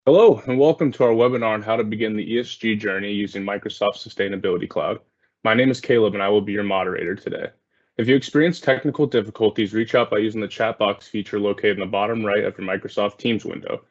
Hello, and welcome to our webinar on how to begin the ESG journey using Microsoft Sustainability Cloud. My name is Caleb, and I will be your moderator today. If you experience technical difficulties, reach out by using the chat box feature located in the bottom right of your Microsoft Teams window.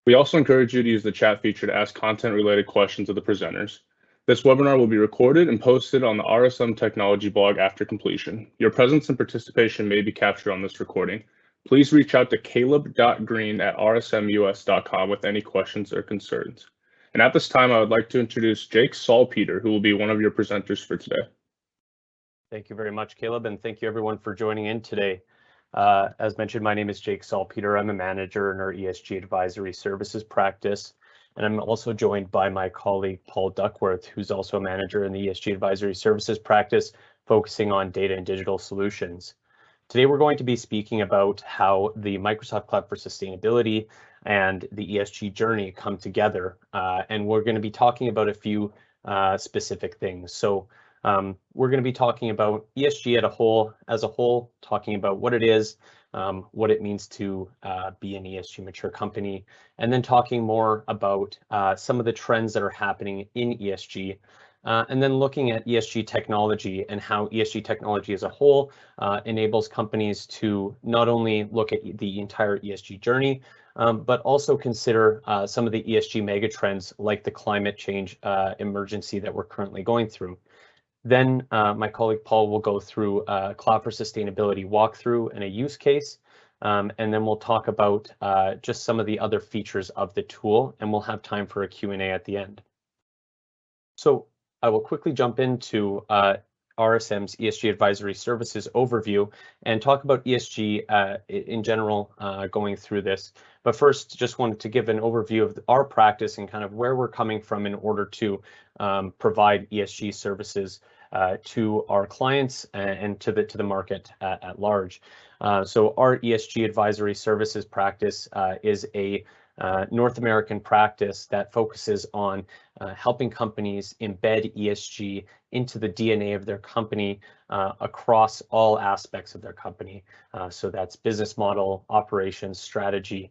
We also encourage you to use the chat feature to ask content-related questions of the presenters. This webinar will be recorded and posted on the RSM Technology blog after completion. Your presence and participation may be captured on this recording. Please reach out to caleb.green@rsmus.com with any questions or concerns. And at this time, I would like to introduce Jake Salpeter, who will be one of your presenters for today. Thank you very much, Caleb, and thank you everyone for joining in today. As mentioned, my name is Jake Salpeter. I'm a manager in our ESG Advisory Services practice, and I'm also joined by my colleague, Paul Duckworth, who's also a manager in the ESG Advisory Services practice, focusing on data and digital solutions. Today, we're going to be speaking about how the Microsoft Cloud for Sustainability and the ESG journey come together, and we're going to be talking about a few specific things. So we're going to be talking about ESG as a whole, talking about what it is, what it means to be an ESG mature company, and then talking more about some of the trends that are happening in ESG, and then looking at ESG technology and how ESG technology as a whole enables companies to not only look at the entire ESG journey, but also consider some of the ESG megatrends like the climate change emergency that we're currently going through. Then my colleague Paul will go through a Cloud for Sustainability walkthrough and a use case, and then we'll talk about just some of the other features of the tool, and we'll have time for a Q&A at the end. So I will quickly jump into RSM's ESG Advisory Services overview and talk about ESG in general going through this. But first, just wanted to give an overview of our practice and kind of where we're coming from in order to provide ESG services to our clients and to the market at large. So our ESG Advisory Services practice is a North American practice that focuses on helping companies embed ESG into the DNA of their company across all aspects of their company. So that's business model, operations, strategy.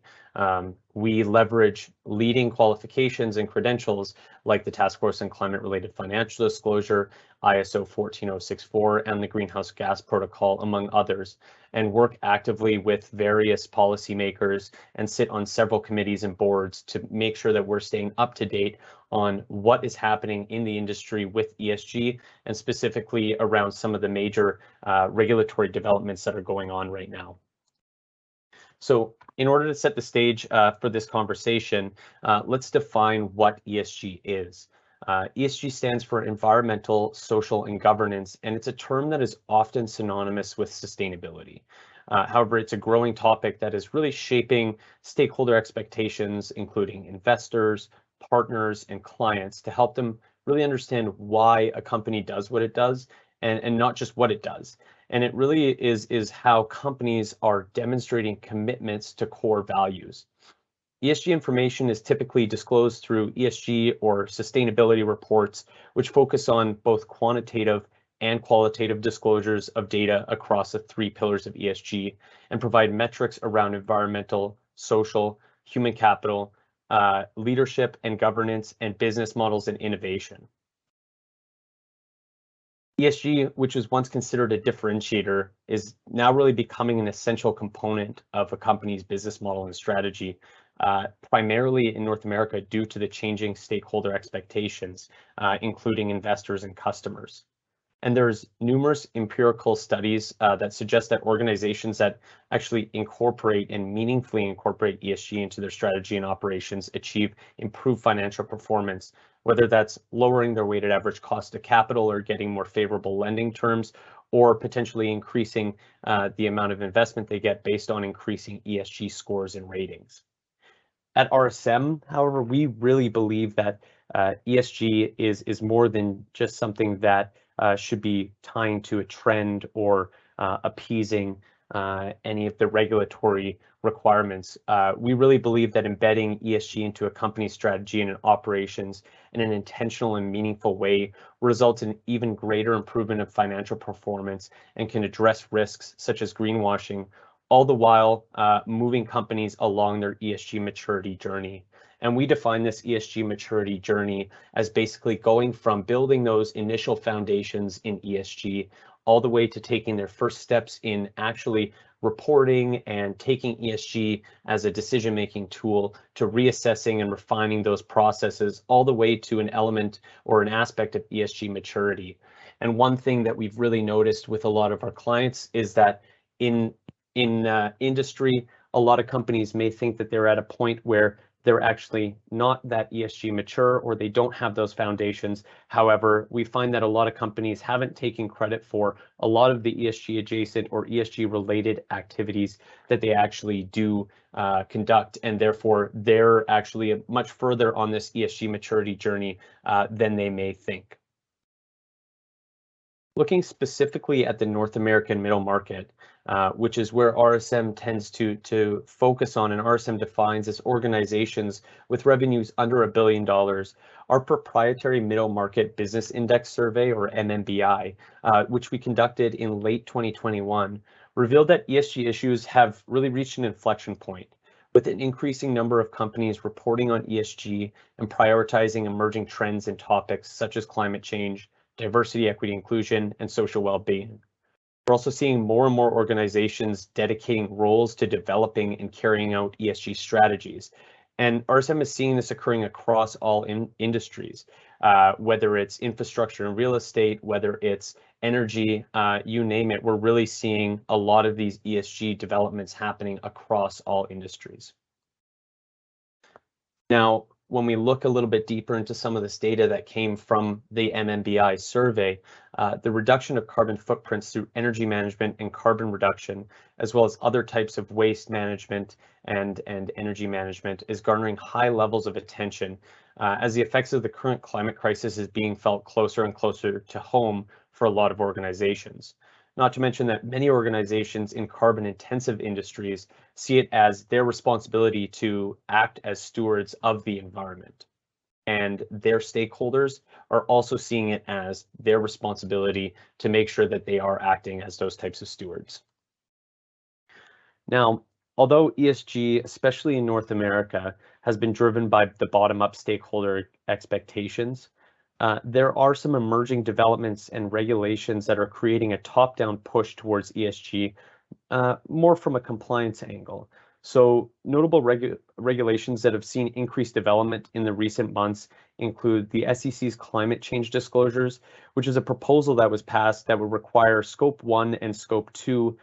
We leverage leading qualifications and credentials like the Task Force on Climate-Related Financial Disclosure, ISO 14064, and the Greenhouse Gas Protocol, among others, and work actively with various policymakers and sit on several committees and boards to make sure that we're staying up to date on what is happening in the industry with ESG, and specifically around some of the major regulatory developments that are going on right now. So in order to set the stage for this conversation, let's define what ESG is. ESG stands for environmental, social, and governance, and it's a term that is often synonymous with sustainability. However, it's a growing topic that is really shaping stakeholder expectations, including investors, partners, and clients, to help them really understand why a company does what it does, and not just what it does. And it really is how companies are demonstrating commitments to core values. ESG information is typically disclosed through ESG or sustainability reports, which focus on both quantitative and qualitative disclosures of data across the three pillars of ESG and provide metrics around environmental, social, human capital, leadership and governance, and business models and innovation. ESG, which was once considered a differentiator, is now really becoming an essential component of a company's business model and strategy, primarily in North America due to the changing stakeholder expectations, including investors and customers. And there's numerous empirical studies that suggest that organizations that actually incorporate and meaningfully incorporate ESG into their strategy and operations achieve improved financial performance, whether that's lowering their weighted average cost of capital or getting more favorable lending terms, or potentially increasing the amount of investment they get based on increasing ESG scores and ratings. At RSM, however, we really believe that ESG is more than just something that should be tying to a trend or appeasing any of the regulatory requirements. We really believe that embedding ESG into a company's strategy and operations in an intentional and meaningful way results in even greater improvement of financial performance and can address risks such as greenwashing, all the while moving companies along their ESG maturity journey. And we define this ESG maturity journey as basically going from building those initial foundations in ESG all the way to taking their first steps in actually reporting and taking ESG as a decision-making tool to reassessing and refining those processes all the way to an element or an aspect of ESG maturity. And one thing that we've really noticed with a lot of our clients is that in industry, a lot of companies may think that they're at a point where they're actually not that ESG mature or they don't have those foundations. However, we find that a lot of companies haven't taken credit for a lot of the ESG adjacent or ESG related activities that they actually do conduct, and therefore they're actually much further on this ESG maturity journey than they may think. Looking specifically at the North American middle market, which is where RSM tends to focus on, and RSM defines as organizations with revenues under $1 billion, our proprietary middle market business index survey, or MMBI, which we conducted in late 2021, revealed that ESG issues have really reached an inflection point, with an increasing number of companies reporting on ESG and prioritizing emerging trends and topics such as climate change, diversity, equity, inclusion, and social well-being. We're also seeing more and more organizations dedicating roles to developing and carrying out ESG strategies. And RSM is seeing this occurring across all industries, whether it's infrastructure and real estate, whether it's energy, you name it. We're really seeing a lot of these ESG developments happening across all industries. Now, when we look a little bit deeper into some of this data that came from the MMBI survey, the reduction of carbon footprints through energy management and carbon reduction, as well as other types of waste management and energy management, is garnering high levels of attention as the effects of the current climate crisis is being felt closer and closer to home for a lot of organizations. Not to mention that many organizations in carbon-intensive industries see it as their responsibility to act as stewards of the environment. And their stakeholders are also seeing it as their responsibility to make sure that they are acting as those types of stewards. Now, although ESG, especially in North America, has been driven by the bottom-up stakeholder expectations, there are some emerging developments and regulations that are creating a top-down push towards ESG, more from a compliance angle. So notable regulations that have seen increased development in the recent months include the SEC's climate change disclosures, which is a proposal that was passed that would require Scope 1 and Scope 2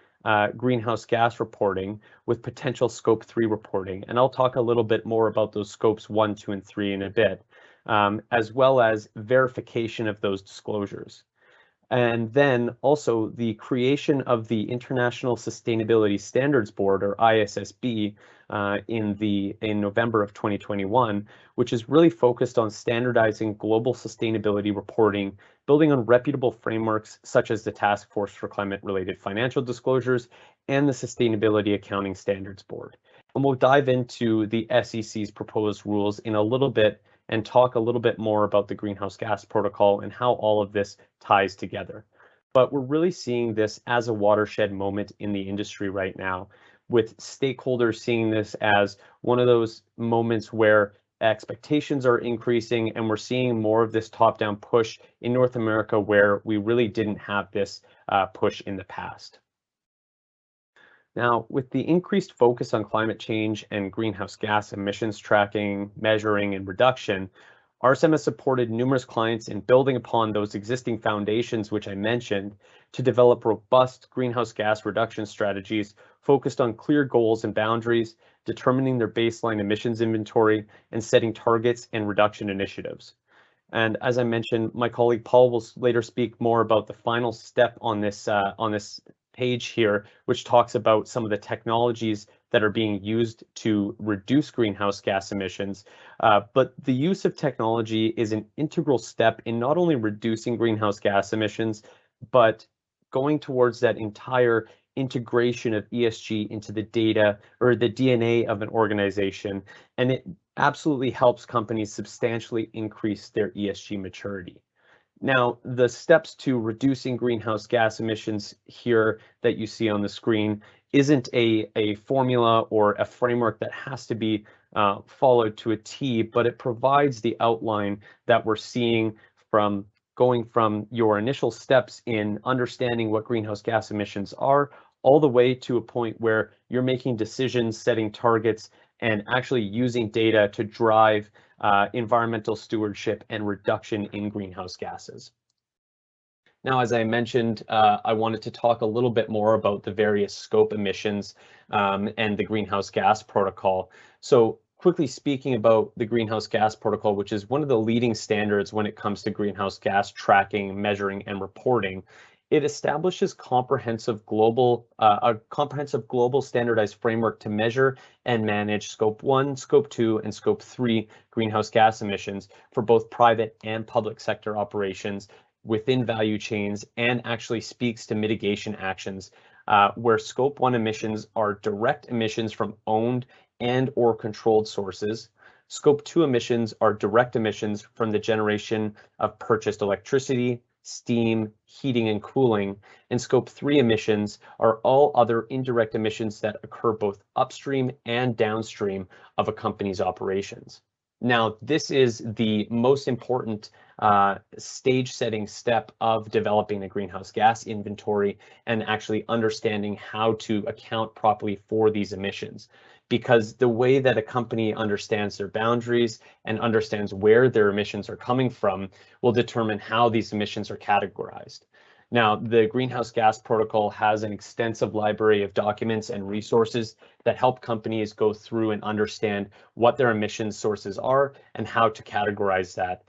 greenhouse gas reporting with potential Scope 3 reporting. And I'll talk a little bit more about those Scopes 1, 2, and 3 in a bit. As well as verification of those disclosures. And then also the creation of the International Sustainability Standards Board, or ISSB, in November of 2021, which is really focused on standardizing global sustainability reporting, building on reputable frameworks such as the Task Force for Climate-Related Financial Disclosures and the Sustainability Accounting Standards Board. And we'll dive into the SEC's proposed rules in a little bit and talk a little bit more about the greenhouse gas protocol and how all of this ties together. But we're really seeing this as a watershed moment in the industry right now, with stakeholders seeing this as one of those moments where expectations are increasing and we're seeing more of this top-down push in North America where we really didn't have this push in the past. Now, with the increased focus on climate change and greenhouse gas emissions tracking, measuring, and reduction, RSM has supported numerous clients in building upon those existing foundations, which I mentioned, to develop robust greenhouse gas reduction strategies focused on clear goals and boundaries, determining their baseline emissions inventory, and setting targets and reduction initiatives. And as I mentioned, my colleague Paul will later speak more about the final step on this page here, which talks about some of the technologies that are being used to reduce greenhouse gas emissions. But the use of technology is an integral step in not only reducing greenhouse gas emissions, but going towards that entire integration of ESG into the data or the DNA of an organization. And it absolutely helps companies substantially increase their ESG maturity. Now, the steps to reducing greenhouse gas emissions here that you see on the screen isn't a formula or a framework that has to be followed to a T, but it provides the outline that we're seeing from going from your initial steps in understanding what greenhouse gas emissions are, all the way to a point where you're making decisions, setting targets, and actually using data to drive environmental stewardship and reduction in greenhouse gases. Now, as I mentioned, I wanted to talk a little bit more about the various scope emissions and the greenhouse gas protocol. So quickly speaking about the greenhouse gas protocol, which is one of the leading standards when it comes to greenhouse gas tracking, measuring, and reporting, it establishes a comprehensive global standardized framework to measure and manage Scope 1, Scope 2, and Scope 3 greenhouse gas emissions for both private and public sector operations within value chains, and actually speaks to mitigation actions where Scope 1 emissions are direct emissions from owned and or controlled sources. Scope 2 emissions are direct emissions from the generation of purchased electricity, steam, heating, and cooling. And Scope 3 emissions are all other indirect emissions that occur both upstream and downstream of a company's operations. Now, this is the most important stage setting step of developing a greenhouse gas inventory and actually understanding how to account properly for these emissions. Because the way that a company understands their boundaries and understands where their emissions are coming from will determine how these emissions are categorized. Now, the Greenhouse Gas Protocol has an extensive library of documents and resources that help companies go through and understand what their emissions sources are and how to categorize that.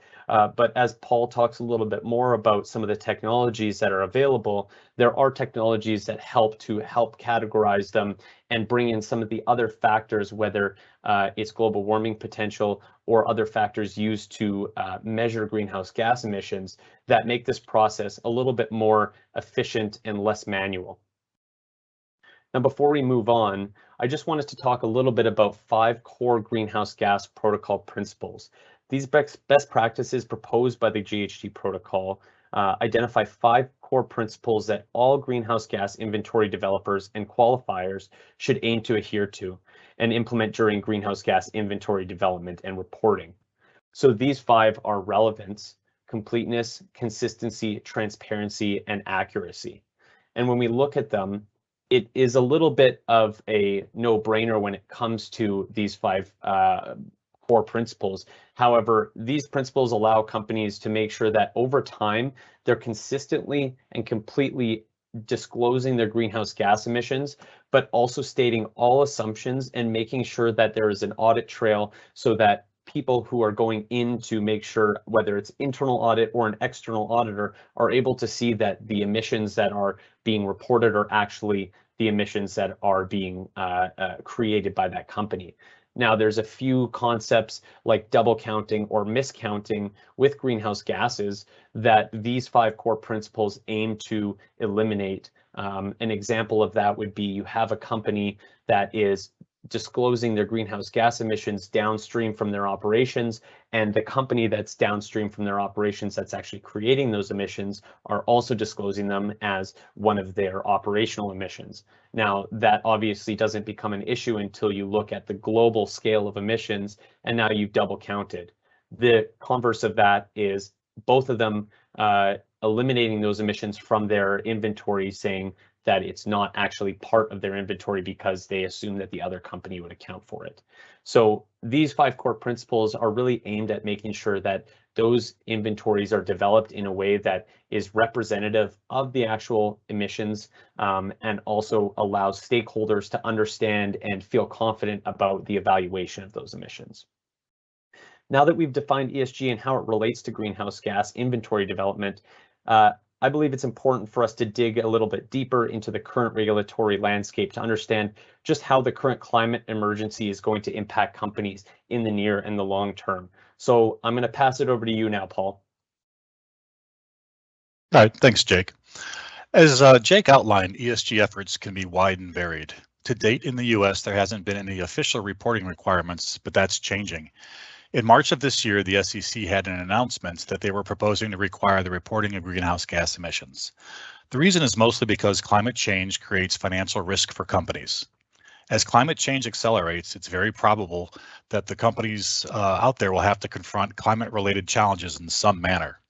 But as Paul talks a little bit more about some of the technologies that are available, there are technologies that help categorize them and bring in some of the other factors, whether it's global warming potential or other factors used to measure greenhouse gas emissions, that make this process a little bit more efficient and less manual. Now, before we move on, I just wanted to talk a little bit about 5 core greenhouse gas protocol principles. These best practices proposed by the GHG protocol identify 5 core principles that all greenhouse gas inventory developers and qualifiers should aim to adhere to and implement during greenhouse gas inventory development and reporting. So these 5 are relevance, completeness, consistency, transparency, and accuracy. And when we look at them, it is a little bit of a no-brainer when it comes to these 5 core principles. However, these principles allow companies to make sure that over time, they're consistently and completely disclosing their greenhouse gas emissions, but also stating all assumptions and making sure that there is an audit trail so that people who are going in to make sure, whether it's internal audit or an external auditor, are able to see that the emissions that are being reported are actually the emissions that are being created by that company. Now, there's a few concepts like double counting or miscounting with greenhouse gases that these 5 core principles aim to eliminate. An example of that would be you have a company that is disclosing their greenhouse gas emissions downstream from their operations, and the company that's downstream from their operations that's actually creating those emissions are also disclosing them as one of their operational emissions. Now, that obviously doesn't become an issue until you look at the global scale of emissions, and now you've double counted. The converse of that is both of them eliminating those emissions from their inventory, saying that it's not actually part of their inventory because they assume that the other company would account for it. So these 5 core principles are really aimed at making sure that those inventories are developed in a way that is representative of the actual emissions and also allows stakeholders to understand and feel confident about the evaluation of those emissions. Now that we've defined ESG and how it relates to greenhouse gas inventory development, I believe it's important for us to dig a little bit deeper into the current regulatory landscape to understand just how the current climate emergency is going to impact companies in the near and the long term. So I'm going to pass it over to you now, Paul. All right, thanks, Jake. As Jake outlined, ESG efforts can be wide and varied. To date in the US, there hasn't been any official reporting requirements, but that's changing. In March of this year, the SEC had an announcement that they were proposing to require the reporting of greenhouse gas emissions. The reason is mostly because climate change creates financial risk for companies. As climate change accelerates, it's very probable that the companies out there will have to confront climate-related challenges in some manner.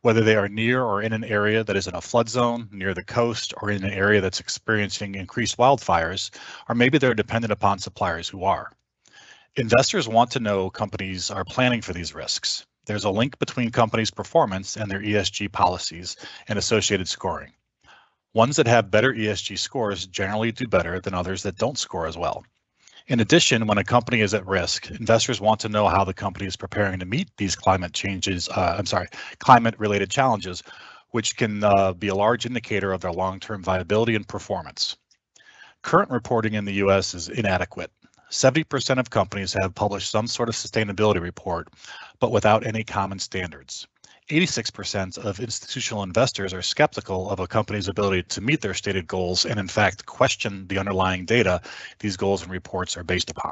Whether they are near or in an area that is in a flood zone, near the coast, or in an area that's experiencing increased wildfires, or maybe they're dependent upon suppliers who are. Investors want to know companies are planning for these risks. There's a link between companies' performance and their ESG policies and associated scoring. Ones that have better ESG scores generally do better than others that don't score as well. In addition, when a company is at risk, investors want to know how the company is preparing to meet these climate-related challenges, which can be a large indicator of their long-term viability and performance. Current reporting in the US is inadequate. 70% of companies have published some sort of sustainability report, but without any common standards. 86% of institutional investors are skeptical of a company's ability to meet their stated goals and in fact question the underlying data these goals and reports are based upon.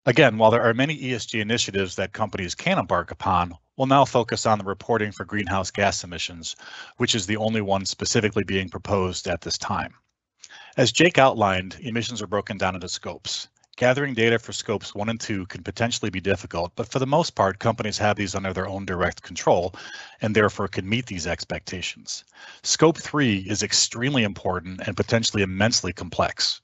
Again, while there are many ESG initiatives that companies can embark upon, we'll now focus on the reporting for greenhouse gas emissions, which is the only one specifically being proposed at this time. As Jake outlined, emissions are broken down into scopes. Gathering data for scopes 1 and 2 can potentially be difficult, but for the most part, companies have these under their own direct control and therefore can meet these expectations. Scope 3 is extremely important and potentially immensely complex.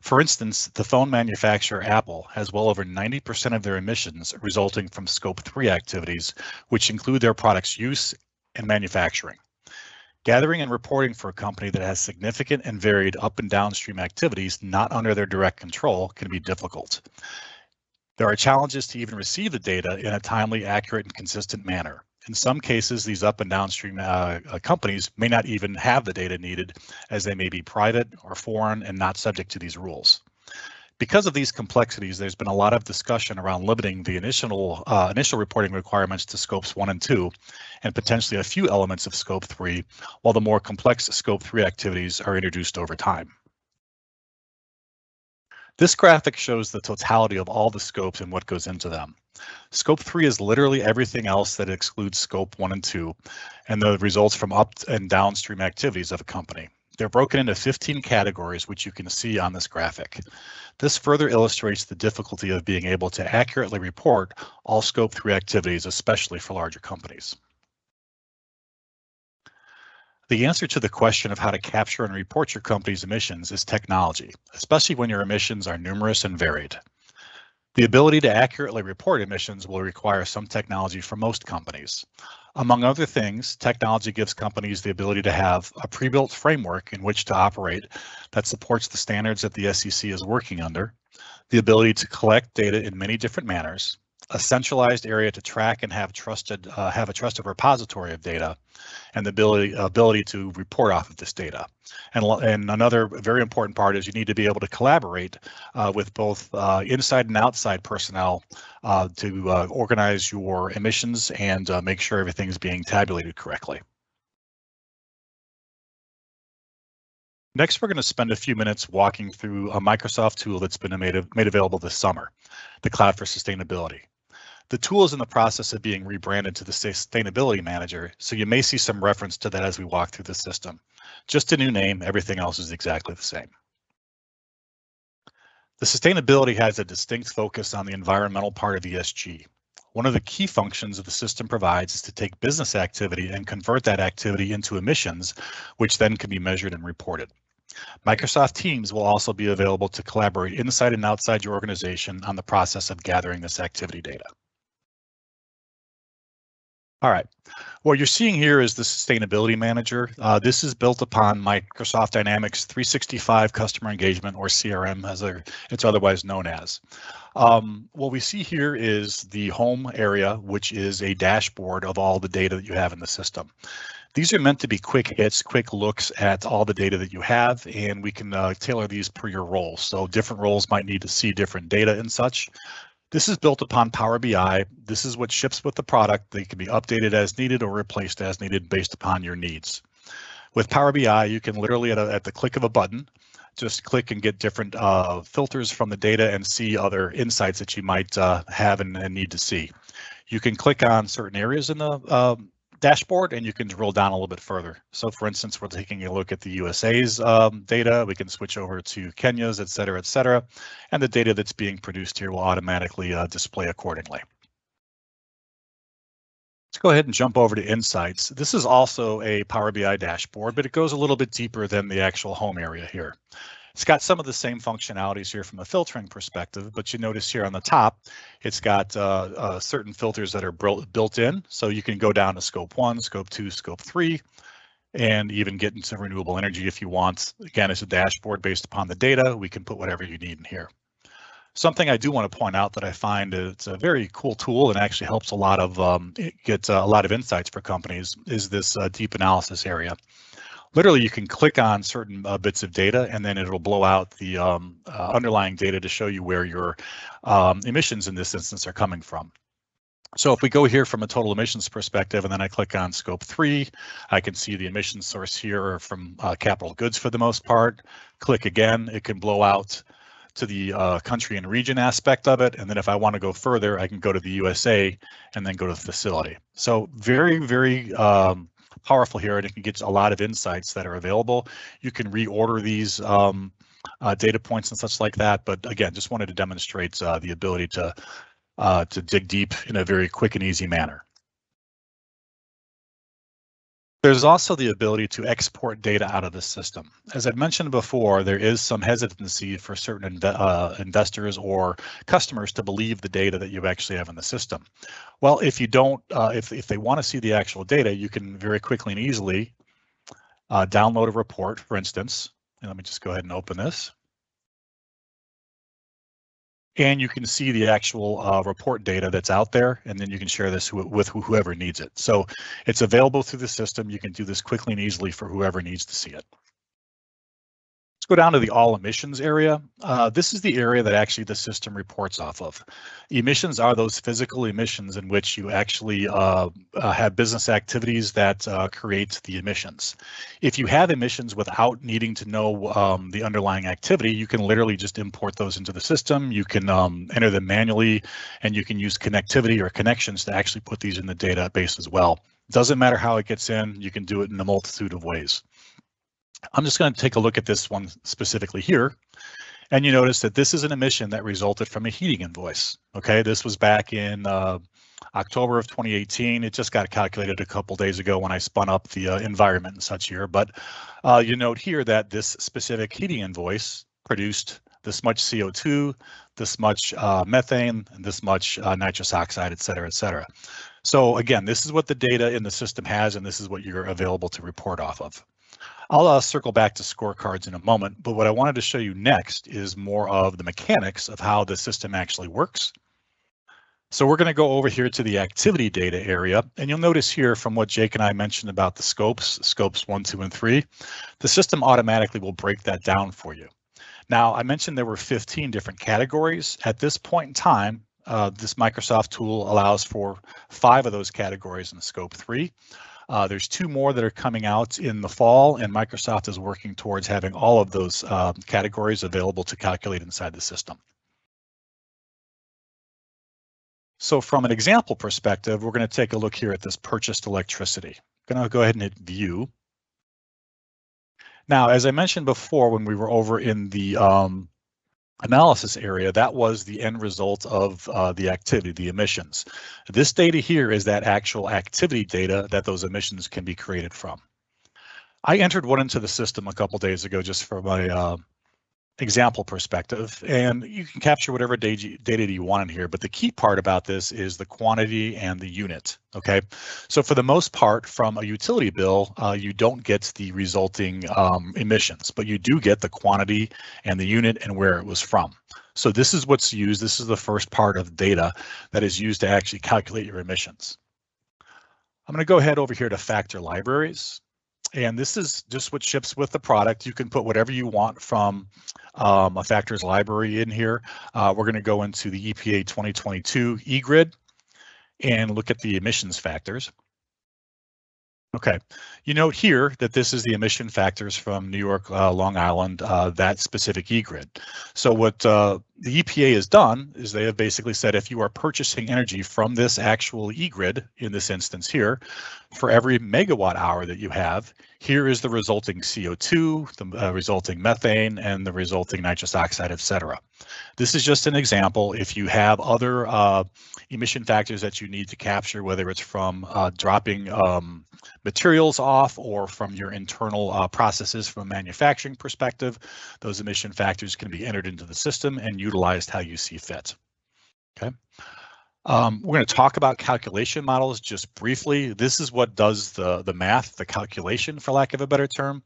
For instance, the phone manufacturer Apple has well over 90% of their emissions resulting from Scope 3 activities, which include their products' use and manufacturing. Gathering and reporting for a company that has significant and varied up and downstream activities not under their direct control can be difficult. There are challenges to even receive the data in a timely, accurate, and consistent manner. In some cases, these up and downstream companies may not even have the data needed, as they may be private or foreign and not subject to these rules. Because of these complexities, there's been a lot of discussion around limiting the initial reporting requirements to scopes 1 and 2, and potentially a few elements of scope 3, while the more complex scope 3 activities are introduced over time. This graphic shows the totality of all the scopes and what goes into them. Scope 3 is literally everything else that excludes scope 1 and 2, and the results from up and downstream activities of a company. They're broken into 15 categories, which you can see on this graphic. This further illustrates the difficulty of being able to accurately report all Scope 3 activities, especially for larger companies. The answer to the question of how to capture and report your company's emissions is technology, especially when your emissions are numerous and varied. The ability to accurately report emissions will require some technology for most companies. Among other things, technology gives companies the ability to have a pre-built framework in which to operate that supports the standards that the SEC is working under, the ability to collect data in many different manners, a centralized area to track and have a trusted repository of data, and the ability to report off of this data. And another very important part is you need to be able to collaborate with both inside and outside personnel to organize your emissions and make sure everything is being tabulated correctly. Next, we're going to spend a few minutes walking through a Microsoft tool that's been made available this summer, the Cloud for Sustainability. The tool is in the process of being rebranded to the Sustainability Manager, so you may see some reference to that as we walk through the system. Just a new name, everything else is exactly the same. The sustainability has a distinct focus on the environmental part of ESG. One of the key functions that the system provides is to take business activity and convert that activity into emissions, which then can be measured and reported. Microsoft Teams will also be available to collaborate inside and outside your organization on the process of gathering this activity data. All right, what you're seeing here is the Sustainability Manager. This is built upon Microsoft Dynamics 365 Customer Engagement, or CRM as it's otherwise known as. What we see here is the home area, which is a dashboard of all the data that you have in the system. These are meant to be quick hits, quick looks at all the data that you have, and we can tailor these per your role. So different roles might need to see different data and such. This is built upon Power BI. This is what ships with the product. They can be updated as needed or replaced as needed based upon your needs. With Power BI, you can literally at the click of a button, just click and get different filters from the data and see other insights that you might have and need to see. You can click on certain areas in the dashboard, and you can drill down a little bit further. So for instance, we're taking a look at the USA's data. We can switch over to Kenya's, et cetera, and the data that's being produced here will automatically display accordingly. Let's go ahead and jump over to Insights. This is also a Power BI dashboard, but it goes a little bit deeper than the actual home area here. It's got some of the same functionalities here from a filtering perspective, but you notice here on the top, it's got certain filters that are built in. So you can go down to scope 1, scope 2, scope 3, and even get into renewable energy if you want. Again, it's a dashboard based upon the data. We can put whatever you need in here. Something I do want to point out that I find it's a very cool tool and actually helps a lot of get a lot of insights for companies is this deep analysis area. Literally, you can click on certain bits of data and then it'll blow out the underlying data to show you where your emissions in this instance are coming from. So if we go here from a total emissions perspective and then I click on scope 3, I can see the emission source here from capital goods for the most part. Click again, it can blow out to the country and region aspect of it. And then if I want to go further, I can go to the USA and then go to the facility. So very, very powerful here, and it can get a lot of insights that are available. You can reorder these data points and such like that. But again, just wanted to demonstrate the ability to dig deep in a very quick and easy manner. There's also the ability to export data out of the system. As I mentioned before, there is some hesitancy for certain investors or customers to believe the data that you actually have in the system. Well, if you don't, if they want to see the actual data, you can very quickly and easily download a report, for instance. And let me just go ahead and open this. And you can see the actual report data that's out there, and then you can share this with whoever needs it. So it's available through the system. You can do this quickly and easily for whoever needs to see it. Let's go down to the all emissions area. This is the area that actually the system reports off of. Emissions are those physical emissions in which you actually have business activities that create the emissions. If you have emissions without needing to know the underlying activity, you can literally just import those into the system. You can enter them manually, and you can use connectivity or connections to actually put these in the database as well. Doesn't matter how it gets in, you can do it in a multitude of ways. I'm just going to take a look at this one specifically here. And you notice that this is an emission that resulted from a heating invoice. Okay, this was back in October of 2018. It just got calculated a couple days ago when I spun up the environment and such here. But you note here that this specific heating invoice produced this much CO2, this much methane, and this much nitrous oxide, et cetera, et cetera. So again, this is what the data in the system has, and this is what you're available to report off of. I'll circle back to scorecards in a moment, but what I wanted to show you next is more of the mechanics of how the system actually works. So we're going to go over here to the activity data area, and you'll notice here from what Jake and I mentioned about the scopes 1, 2, and 3, the system automatically will break that down for you. Now, I mentioned there were 15 different categories. At this point in time, this Microsoft tool allows for 5 of those categories in scope 3. There's 2 more that are coming out in the fall, and Microsoft is working towards having all of those categories available to calculate inside the system. So from an example perspective, we're going to take a look here at this purchased electricity. I'm going to go ahead and hit view. Now, as I mentioned before, when we were over in the analysis area, that was the end result of the activity, the emissions. This data here is that actual activity data that those emissions can be created from. I entered one into the system a couple days ago just for my example perspective, and you can capture whatever data you want in here, but the key part about this is the quantity and the unit. Okay, so for the most part, from a utility bill, you don't get the resulting emissions, but you do get the quantity and the unit and where it was from. So this is what's used. This is the first part of data that is used to actually calculate your emissions. I'm going to go ahead over here to factor libraries. And this is just what ships with the product. You can put whatever you want from a factors library in here. We're going to go into the EPA 2022 eGrid and look at the emissions factors. Okay, you note here that this is the emission factors from New York, Long Island, that specific eGrid. So what the EPA has done is they have basically said if you are purchasing energy from this actual e-grid, in this instance here, for every megawatt hour that you have, here is the resulting CO2, the resulting methane, and the resulting nitrous oxide, etc. This is just an example. If you have other emission factors that you need to capture, whether it's from dropping materials off or from your internal processes from a manufacturing perspective, those emission factors can be entered into the system and utilized how you see fit. Okay. We're going to talk about calculation models just briefly. This is what does the math, the calculation, for lack of a better term.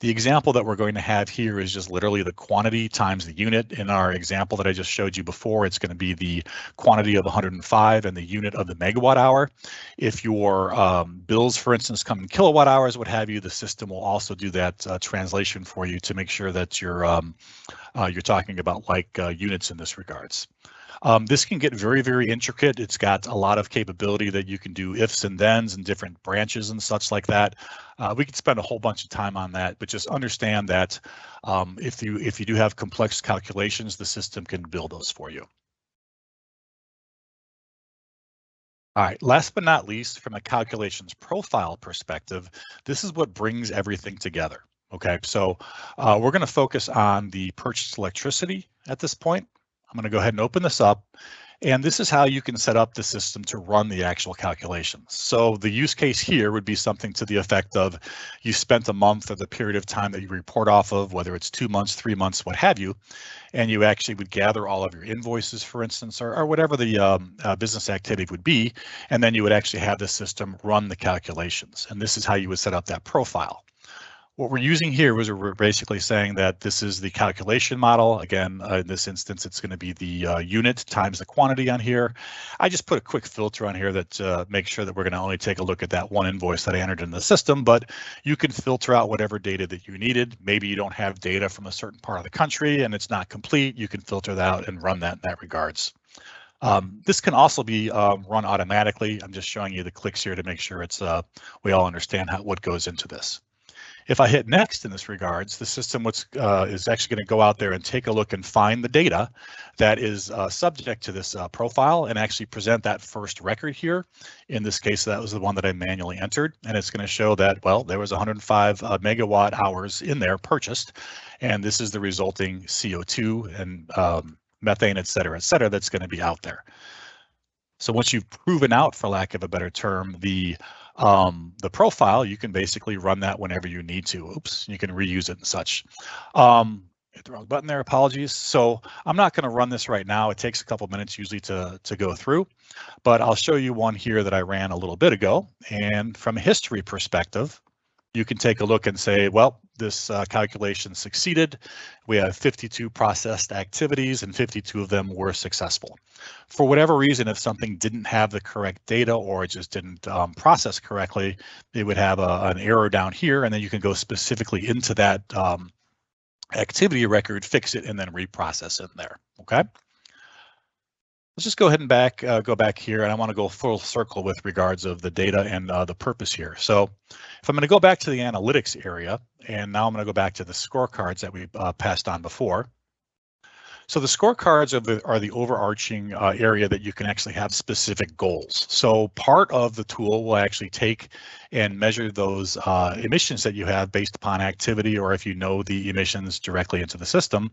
The example that we're going to have here is just literally the quantity times the unit. In our example that I just showed you before, it's going to be the quantity of 105 and the unit of the megawatt hour. If your bills, for instance, come in kilowatt hours, what have you, the system will also do that translation for you to make sure that you're talking about like units in this regards. This can get very, very intricate. It's got a lot of capability that you can do ifs and thens and different branches and such like that. We could spend a whole bunch of time on that, but just understand that if you do have complex calculations, the system can build those for you. All right, last but not least, from a calculations profile perspective, this is what brings everything together. Okay, so we're going to focus on the purchased electricity at this point. I'm going to go ahead and open this up, and this is how you can set up the system to run the actual calculations. So the use case here would be something to the effect of you spent a month or the period of time that you report off of, whether it's 2 months, 3 months, what have you, and you actually would gather all of your invoices, for instance, or whatever the business activity would be, and then you would actually have the system run the calculations. And this is how you would set up that profile. What we're using here was we're basically saying that this is the calculation model. Again, in this instance, it's going to be the unit times the quantity on here. I just put a quick filter on here that makes sure that we're going to only take a look at that one invoice that I entered in the system, but you can filter out whatever data that you needed. Maybe you don't have data from a certain part of the country and it's not complete. You can filter that out and run that in that regards. This can also be run automatically. I'm just showing you the clicks here to make sure it's we all understand what goes into this. If I hit next in this regards, the system is actually going to go out there and take a look and find the data that is subject to this profile and actually present that first record here. In this case, that was the one that I manually entered, and it's going to show that, well, there was 105 megawatt hours in there purchased, and this is the resulting CO2 and methane, et cetera, that's going to be out there. So once you've proven out, for lack of a better term, the profile, you can basically run that whenever you need to. Oops, you can reuse it and such. Hit the wrong button there, apologies. So I'm not going to run this right now. It takes a couple minutes usually to go through, but I'll show you one here that I ran a little bit ago. And from a history perspective, you can take a look and say, well, this calculation succeeded. We have 52 processed activities and 52 of them were successful. For whatever reason, if something didn't have the correct data or it just didn't process correctly, it would have an error down here, and then you can go specifically into that activity record, fix it, and then reprocess it in there, okay? Let's just go ahead and go back here, and I want to go full circle with regards of the data and the purpose here. So if I'm going to go back to the analytics area, and now I'm going to go back to the scorecards that we passed on before. So the scorecards are the overarching area that you can actually have specific goals. So part of the tool will actually take and measure those emissions that you have based upon activity, or if you know the emissions directly into the system.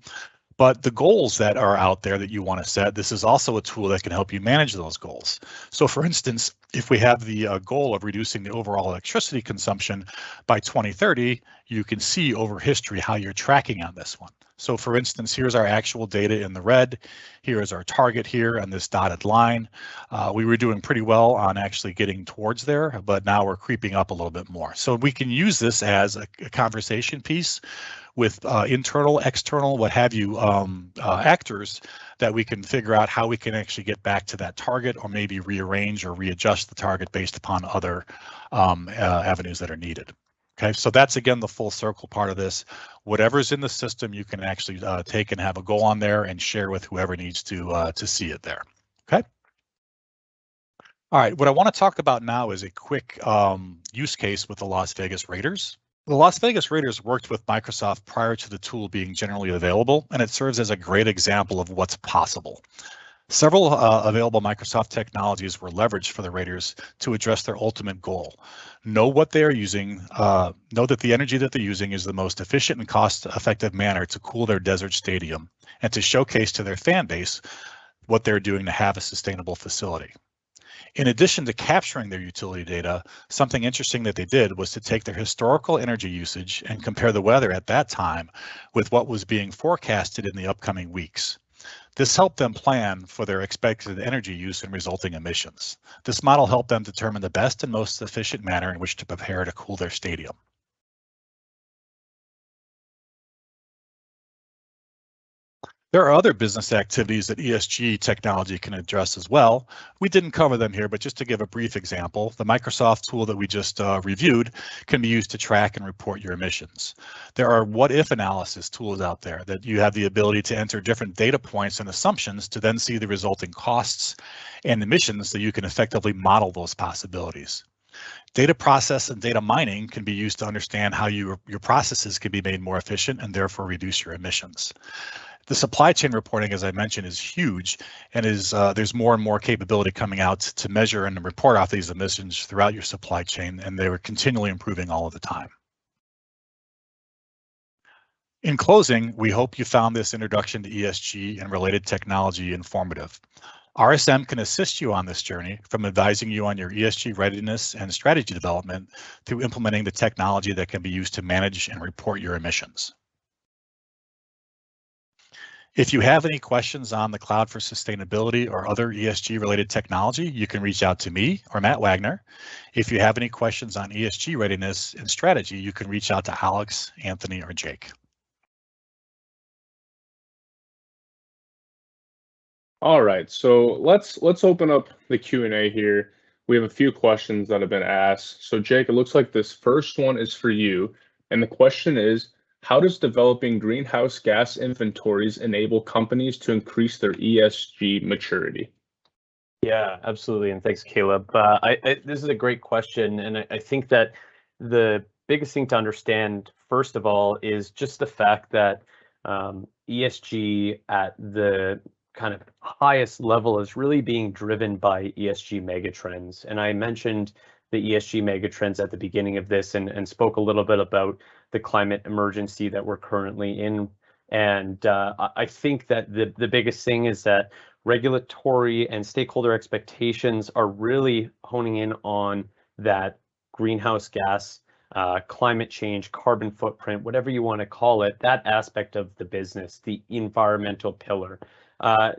But the goals that are out there that you want to set, this is also a tool that can help you manage those goals. So for instance, if we have the goal of reducing the overall electricity consumption by 2030, you can see over history how you're tracking on this one. So for instance, here's our actual data in the red. Here is our target here on this dotted line. We were doing pretty well on actually getting towards there, but now we're creeping up a little bit more. So we can use this as a conversation piece with internal, external, what have you, actors that we can figure out how we can actually get back to that target, or maybe rearrange or readjust the target based upon other avenues that are needed. Okay, so that's again the full circle part of this. Whatever's in the system, you can actually take and have a goal on there and share with whoever needs to see it there. Okay. All right, what I want to talk about now is a quick use case with the Las Vegas Raiders. The Las Vegas Raiders worked with Microsoft prior to the tool being generally available, and it serves as a great example of what's possible. Several available Microsoft technologies were leveraged for the Raiders to address their ultimate goal. Know what they are using, know that the energy that they're using is the most efficient and cost-effective manner to cool their desert stadium, and to showcase to their fan base what they're doing to have a sustainable facility. In addition to capturing their utility data, something interesting that they did was to take their historical energy usage and compare the weather at that time with what was being forecasted in the upcoming weeks. This helped them plan for their expected energy use and resulting emissions. This model helped them determine the best and most efficient manner in which to prepare to cool their stadium. There are other business activities that ESG technology can address as well. We didn't cover them here, but just to give a brief example, the Microsoft tool that we just reviewed can be used to track and report your emissions. There are what-if analysis tools out there that you have the ability to enter different data points and assumptions to then see the resulting costs and emissions so you can effectively model those possibilities. Data process and data mining can be used to understand how your processes can be made more efficient and therefore reduce your emissions. The supply chain reporting, as I mentioned, is huge, and there's more and more capability coming out to measure and report off these emissions throughout your supply chain, and they were continually improving all of the time. In closing, we hope you found this introduction to ESG and related technology informative. RSM can assist you on this journey, from advising you on your ESG readiness and strategy development through implementing the technology that can be used to manage and report your emissions. If you have any questions on the cloud for sustainability or other ESG related technology, you can reach out to me or Matt Wagner. If you have any questions on ESG readiness and strategy, you can reach out to Alex, Anthony, or Jake. All right, so let's open up the Q&A here. We have a few questions that have been asked. So Jake, it looks like this first one is for you, and the question is, how does developing greenhouse gas inventories enable companies to increase their ESG maturity? Yeah, absolutely. And thanks, Caleb. This is a great question. And I think that the biggest thing to understand, first of all, is just the fact that ESG at the kind of highest level is really being driven by ESG megatrends. And I mentioned the ESG megatrends at the beginning of this and spoke a little bit about the climate emergency that we're currently in. And I think that the biggest thing is that regulatory and stakeholder expectations are really honing in on that greenhouse gas, climate change, carbon footprint, whatever you want to call it, that aspect of the business, the environmental pillar.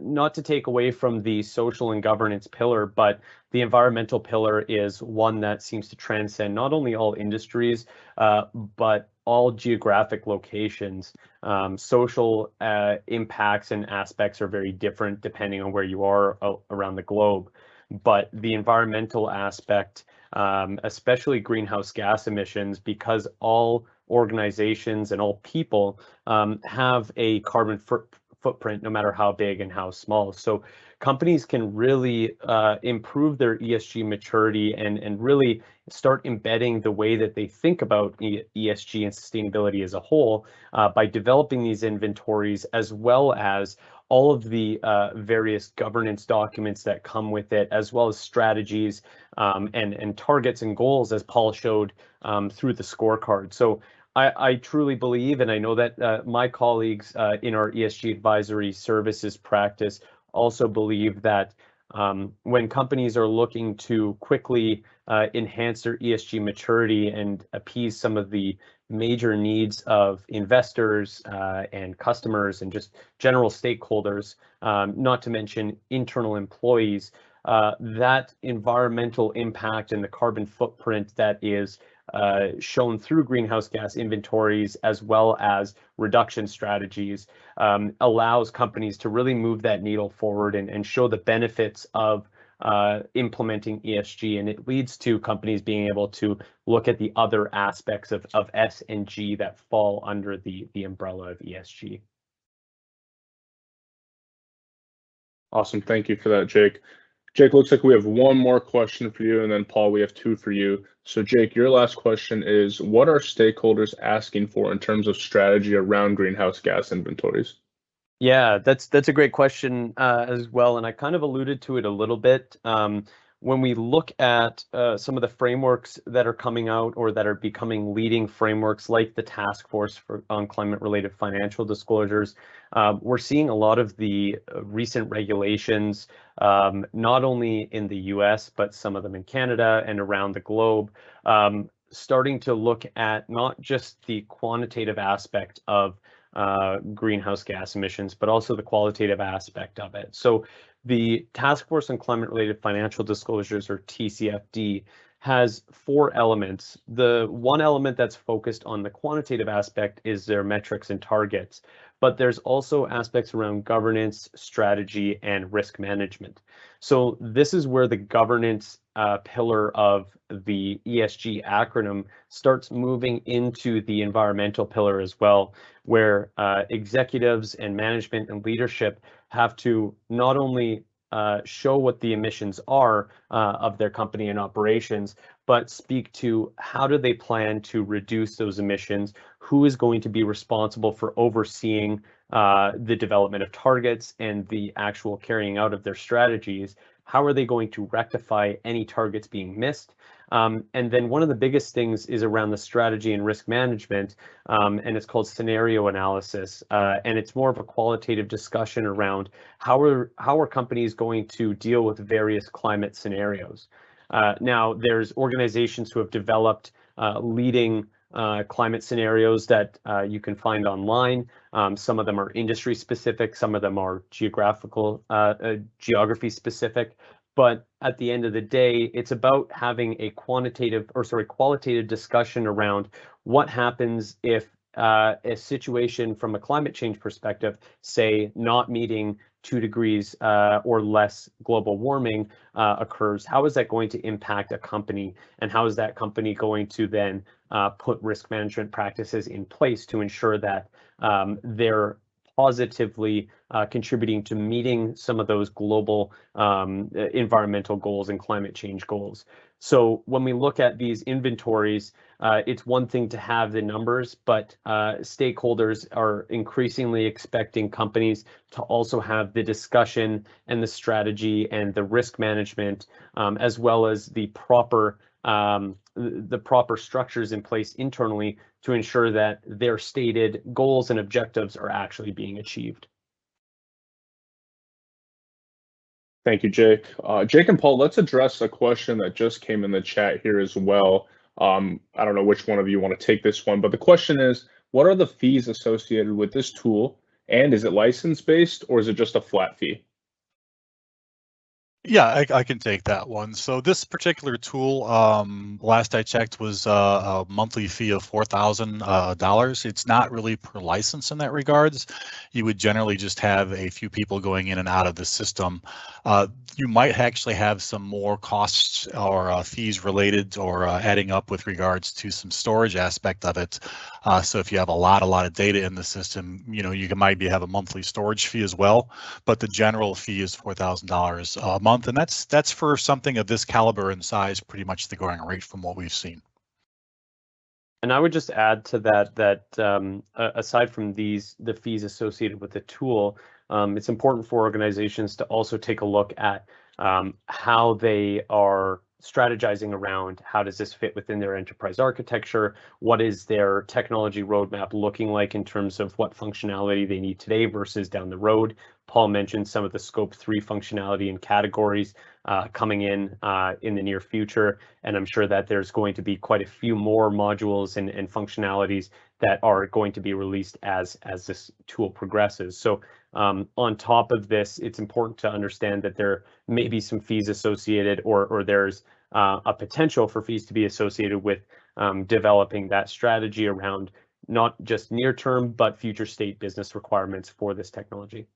Not to take away from the social and governance pillar, but the environmental pillar is one that seems to transcend not only all industries, but all geographic locations. Social impacts and aspects are very different depending on where you are around the globe. But the environmental aspect, especially greenhouse gas emissions, because all organizations and all people have a carbon footprint, no matter how big and how small. So companies can really improve their ESG maturity and really start embedding the way that they think about ESG and sustainability as a whole by developing these inventories, as well as all of the various governance documents that come with it, as well as strategies and targets and goals, as Paul showed through the scorecard. So I truly believe, and I know that my colleagues in our ESG advisory services practice also believe that when companies are looking to quickly enhance their ESG maturity and appease some of the major needs of investors and customers and just general stakeholders, not to mention internal employees, that environmental impact and the carbon footprint that is shown through greenhouse gas inventories, as well as reduction strategies, allows companies to really move that needle forward and show the benefits of implementing ESG. And it leads to companies being able to look at the other aspects of S and G that fall under the umbrella of ESG. Awesome. Thank you for that, Jake. Jake, looks like we have one more question for you, and then Paul, we have two for you. So Jake, your last question is, what are stakeholders asking for in terms of strategy around greenhouse gas inventories? Yeah, that's a great question as well, and I kind of alluded to it a little bit. When we look at some of the frameworks that are coming out or that are becoming leading frameworks, like the Task Force on Climate-Related Financial Disclosures, we're seeing a lot of the recent regulations, not only in the US, but some of them in Canada and around the globe, starting to look at not just the quantitative aspect of greenhouse gas emissions, but also the qualitative aspect of it. So the Task Force on Climate-Related Financial Disclosures, or TCFD, has 4 elements. The one element that's focused on the quantitative aspect is their metrics and targets, but there's also aspects around governance, strategy, and risk management. So this is where the governance pillar of the ESG acronym starts moving into the environmental pillar as well, where executives and management and leadership have to not only show what the emissions are of their company and operations, but speak to how do they plan to reduce those emissions, who is going to be responsible for overseeing the development of targets and the actual carrying out of their strategies, how are they going to rectify any targets being missed. And then one of the biggest things is around the strategy and risk management, and it's called scenario analysis. And it's more of a qualitative discussion around how are companies going to deal with various climate scenarios. Now, there's organizations who have developed leading climate scenarios that you can find online. Some of them are industry specific, some of them are geography specific. But at the end of the day, it's about having a qualitative discussion around what happens if a situation from a climate change perspective, say not meeting 2 degrees or less global warming occurs. How is that going to impact a company, and how is that company going to then put risk management practices in place to ensure that they're positively contributing to meeting some of those global environmental goals and climate change goals. So when we look at these inventories, it's one thing to have the numbers, but stakeholders are increasingly expecting companies to also have the discussion and the strategy and the risk management, as well as the proper structures in place internally to ensure that their stated goals and objectives are actually being achieved. Thank you, Jake. Jake and Paul, let's address a question that just came in the chat here as well. I don't know which one of you want to take this one, but the question is, what are the fees associated with this tool? And is it license-based, or is it just a flat fee? Yeah, I can take that one. So this particular tool, last I checked, was a monthly fee of $4,000. It's not really per license in that regards. You would generally just have a few people going in and out of the system. You might actually have some more costs or fees related or adding up with regards to some storage aspect of it. So if you have a lot of data in the system, you might have a monthly storage fee as well. But the general fee is $4,000 a month. And that's for something of this caliber and size, pretty much the going rate from what we've seen. And I would just add to that aside from the fees associated with the tool, it's important for organizations to also take a look at how they are strategizing around how does this fit within their enterprise architecture, what is their technology roadmap looking like in terms of what functionality they need today versus down the road. Paul mentioned some of the scope 3 functionality and categories coming in the near future, and I'm sure that there's going to be quite a few more modules and functionalities that are going to be released as this tool progresses. So on top of this, it's important to understand that there may be some fees associated, or there's a potential for fees to be associated with developing that strategy around not just near-term, but future state business requirements for this technology.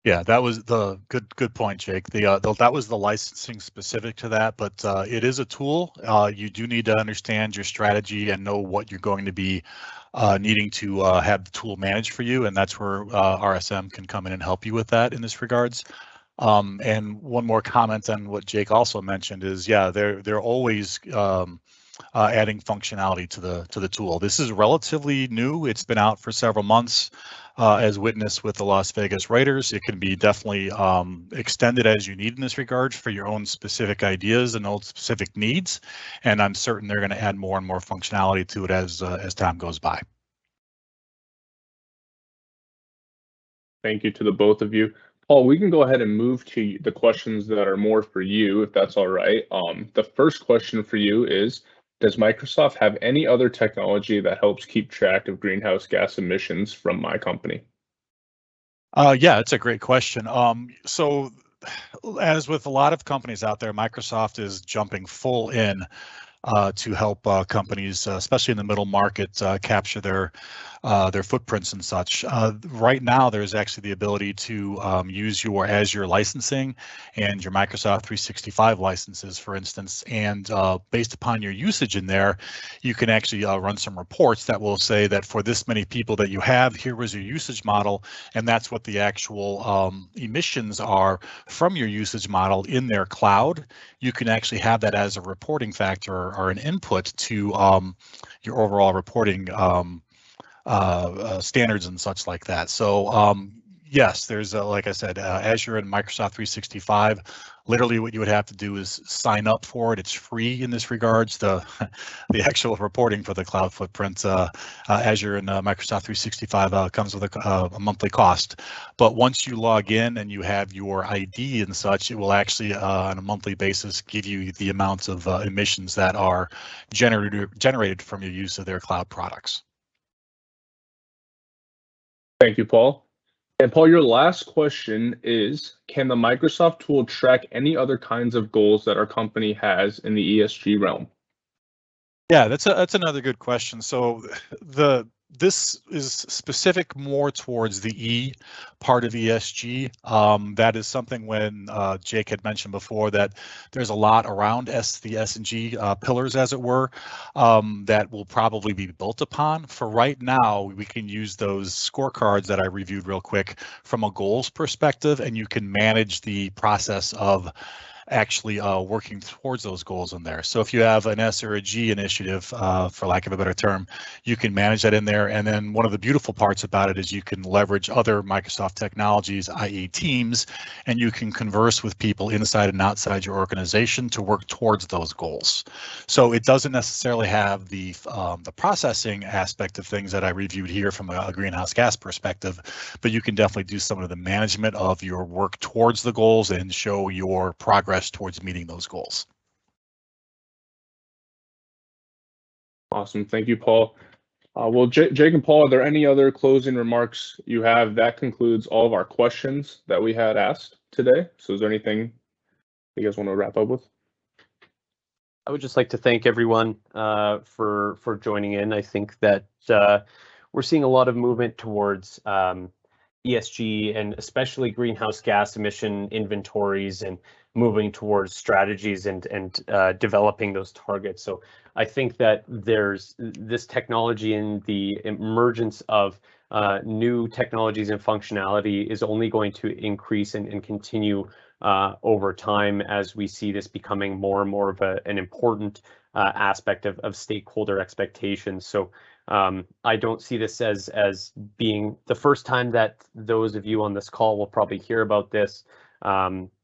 Yeah, that was the good point, Jake. That was the licensing specific to that, but it is a tool. You do need to understand your strategy and know what you're going to be needing to have the tool manage for you, and that's where RSM can come in and help you with that in this regards. And one more comment on what Jake also mentioned is, yeah, they're always adding functionality to the tool. This is relatively new. It's been out for several months, as witnessed with the Las Vegas Raiders. It can be definitely extended as you need in this regard for your own specific ideas and own specific needs. And I'm certain they're going to add more and more functionality to it as time goes by. Thank you to the both of you. Paul, we can go ahead and move to the questions that are more for you, if that's all right. The first question for you is, does Microsoft have any other technology that helps keep track of greenhouse gas emissions from my company? Yeah, it's a great question. So as with a lot of companies out there, Microsoft is jumping full in to help companies, especially in the middle market, capture their footprints and such. Right now, there's actually the ability to use your Azure licensing and your Microsoft 365 licenses, for instance, and based upon your usage in there, you can actually run some reports that will say that for this many people that you have, here was your usage model, and that's what the actual emissions are from your usage model in their cloud. You can actually have that as a reporting factor or an input to your overall reporting standards and such like that. So yes, there's like I said, Azure and Microsoft 365. Literally, what you would have to do is sign up for it. It's free in this regards. The actual reporting for the cloud footprint, Azure and Microsoft 365 comes with a monthly cost. But once you log in and you have your ID and such, it will actually on a monthly basis give you the amounts of emissions that are generated from your use of their cloud products. Thank you, Paul. And Paul, your last question is, can the Microsoft tool track any other kinds of goals that our company has in the ESG realm? Yeah, that's another good question. So this is specific more towards the E part of ESG. That is something when Jake had mentioned before that there's a lot around the S&G pillars, as it were, that will probably be built upon. For right now, we can use those scorecards that I reviewed real quick from a goals perspective, and you can manage the process of actually working towards those goals in there. So if you have an S or a G initiative, for lack of a better term, you can manage that in there. And then one of the beautiful parts about it is you can leverage other Microsoft technologies, i.e. Teams, and you can converse with people inside and outside your organization to work towards those goals. So it doesn't necessarily have the processing aspect of things that I reviewed here from a greenhouse gas perspective, but you can definitely do some of the management of your work towards the goals and show your progress towards meeting those goals. Awesome. Thank you, Paul. Well, Jake and Paul, are there any other closing remarks you have? That concludes all of our questions that we had asked today. So is there anything you guys want to wrap up with? I would just like to thank everyone for joining in. I think that we're seeing a lot of movement towards ESG and especially greenhouse gas emission inventories and moving towards strategies and developing those targets. So I think that there's this technology and the emergence of new technologies and functionality is only going to increase and continue over time as we see this becoming more and more of an important aspect of stakeholder expectations. So I don't see this as being the first time that those of you on this call will probably hear about this.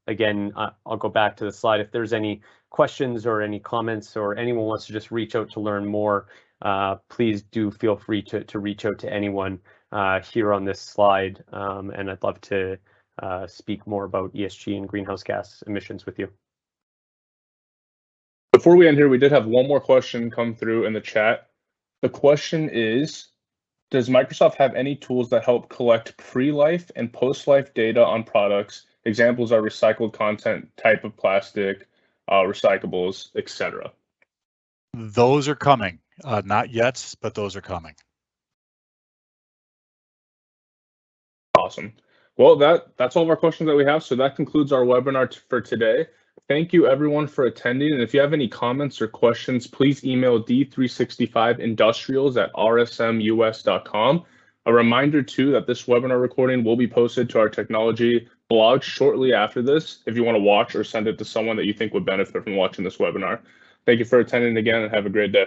Again, I'll go back to the slide. If there's any questions or any comments or anyone wants to just reach out to learn more, please do feel free to reach out to anyone here on this slide. And I'd love to speak more about ESG and greenhouse gas emissions with you. Before we end here, we did have one more question come through in the chat. The question is, does Microsoft have any tools that help collect pre-life and post-life data on products? Examples are recycled content, type of plastic, recyclables, etc. Those are coming. Not yet, but those are coming. Awesome. Well, that's all of our questions that we have. So that concludes our webinar for today. Thank you everyone for attending. And if you have any comments or questions, please email d365industrials@rsmus.com. A reminder too that this webinar recording will be posted to our technology blog shortly after this if you want to watch or send it to someone that you think would benefit from watching this webinar. Thank you for attending again and have a great day.